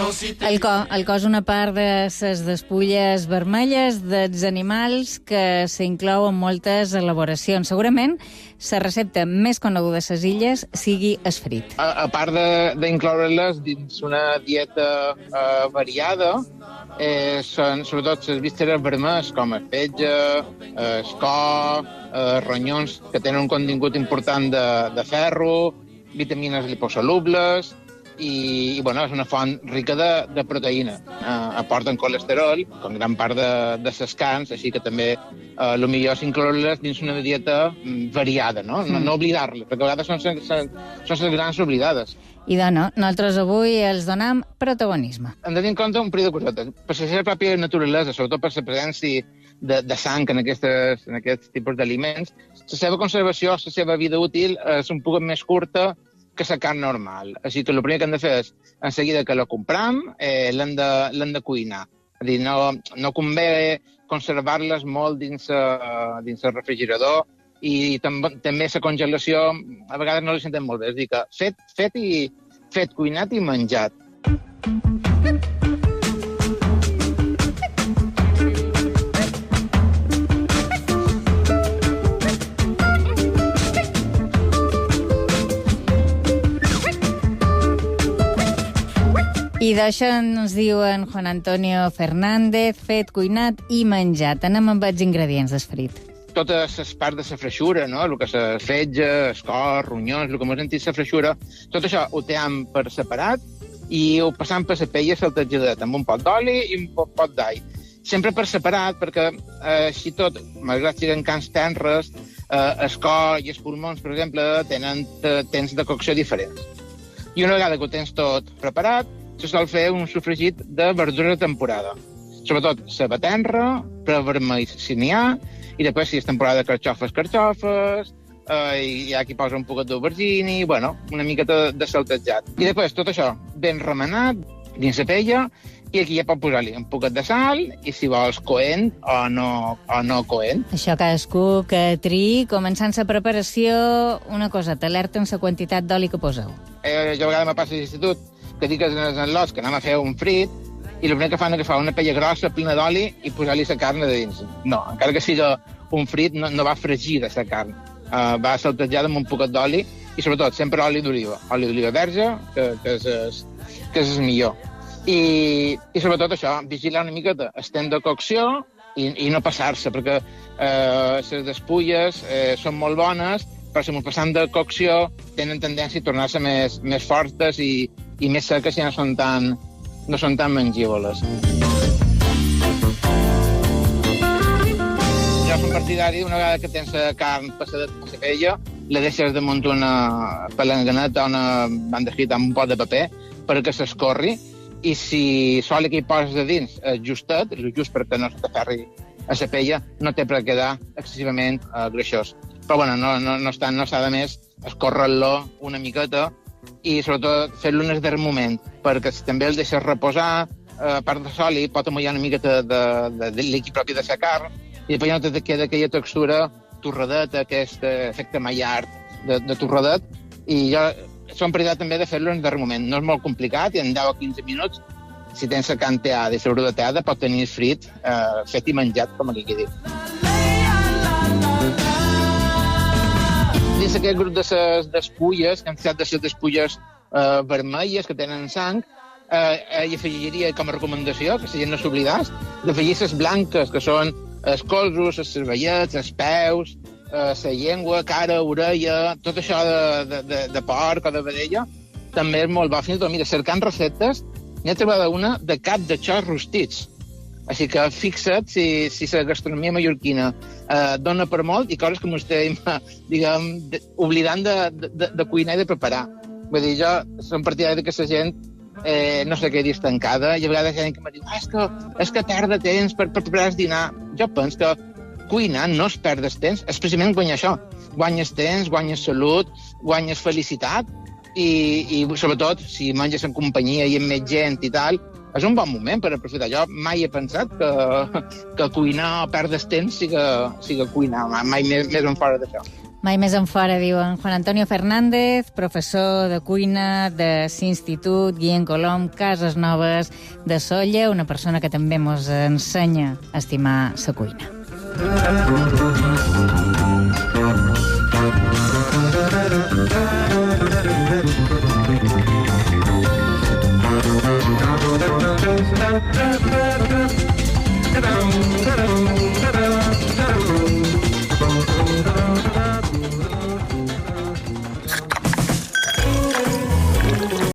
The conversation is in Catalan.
El cos és una part de les despulles vermelles dels animals que s'inclou en moltes elaboracions. Segurament la recepta més coneguda de les illes sigui el frit. A part d'incloure-les dins una dieta variada, són sobretot les vísceres vermelles, com el fetge, el cor, ronyons, que tenen un contingut important de ferro, vitamines liposolubles, i bueno, és una font rica de proteïna. Aporten colesterol, com gran part de les carns, així que també el millor és incloure-les dins una dieta variada, no oblidar-les, perquè a vegades són les grans oblidades. I nosaltres avui els donem protagonisme. Hem de tenir en compte un parell de cosetes. Per la seva pròpia naturalesa, sobretot per la presència de sang en aquests tipus d'aliments, la seva conservació, la seva vida útil és un poc més curta que la carn normal. Així que el primer que hem de fer és, en seguida que la compram, l'hem de cuinar. És a dir, no convé conservar-les molt dins el refrigerador, i també la congelació a vegades no la sentem molt bé. És a dir, que fet, cuinat i menjat. I d'això ens diuen Juan Antonio Fernández, fet, cuinat i menjat. Anem amb els ingredients del frit. Totes les parts de la freixura, no? El que és el fetge, el cor, ronyons, el que m'ho sentit la freixura, tot això ho team per separat i ho passam per la pella saltejadet amb un pot d'oli i un pot d'all. Sempre per separat, perquè així tot, malgrat que siguin carns tenres, el cor i els pulmons, per exemple, tenen temps de cocció diferents. I una vegada que ho tens tot preparat, se sol fer un sofregit de verdura de temporada. Sobretot sabatenra, però vermell si n'hi ha, i després si és temporada de carxofes, i hi ha qui posa un poquet d'aubergine, bueno, una miqueta de saltejat. I després tot això ben remenat dins la pella, i aquí ja pot posar-li un poquet de sal, i si vols coent o no coent. Això cadascú que triï, començant la preparació, una cosa, t'alerten la quantitat d'oli que poseu. Jo a vegades me passa a l'institut que dic als enlots que anem a fer un frit i el primer que fan és agafar una pella grossa plena d'oli i posar-li la carn de dins. No, encara que sigui un frit, no va fregida la carn. Va saltejada amb un poquet d'oli i, sobretot, sempre oli d'oliva verge, que és el millor. I sobretot això, vigilar una miqueta el temps de cocció i no passar-se, perquè les despulles són molt bones, però si m'ho passam de cocció tenen tendència a tornar-se més fortes i més seques i no són tan mengívoles. Jo som partidari, una vegada que tens la carn passada a la pella, la deixes damunt una palanganeta o una bandejita amb un pot de paper perquè s'escorri, i si l'oli que hi poses de dins és justet, just perquè no s'aferri a la pella, no té per quedar excessivament greixós. Però bueno, no s'ha de més escórrer-lo una miqueta i sobretot fer-lo en el darrer moment, perquè si també el deixes reposar, a part de l'oli pot amollar una miqueta de líquid propi de la carn i després ja no te queda aquella textura torradeta, aquest efecte maillard de torradet, i jo som partidari també de fer-lo en el darrer moment. No és molt complicat i en 10 o 15 minuts, si tens la carn teada i la teada, pot tenir el frit fet i menjat, com aquí diu. Dins aquest grup de les despulles, que han estat de les despulles vermelles que tenen sang, hi afegiria com a recomanació, que la gent no s'oblidés, d'afegir les blanques, que són els colzos, els cervellets, els peus, la llengua, cara, orella, tot això de porc o de vedella, també és molt bo. Fins i tot, mira, cercant receptes, n'hi ha trobat una de cap de xors rostits. Així que fixa't si la gastronomia mallorquina dona per molt i coses que m'estem, diguem, oblidant de cuinar i de preparar. Vull dir, jo som partidari que la gent no se quedi estancada, i a vegades hi ha gent que em diu és que perda temps per preparar el dinar. Jo penso que cuinar no es perd el temps, és precisament guanyar això. Guanyes temps, guanyes salut, guanyes felicitat, i sobretot, si menges en companyia i amb més gent i tal, és un bon moment per aprofitar. Jo mai he pensat que cuinar o perdre temps siga cuinar, mai més en fora d'això. Mai més en fora, diuen. Juan Antonio Fernández, professor de cuina de l'Institut Guillem Colom, Cases Noves de Sóller, una persona que també ens ensenya a estimar la cuina.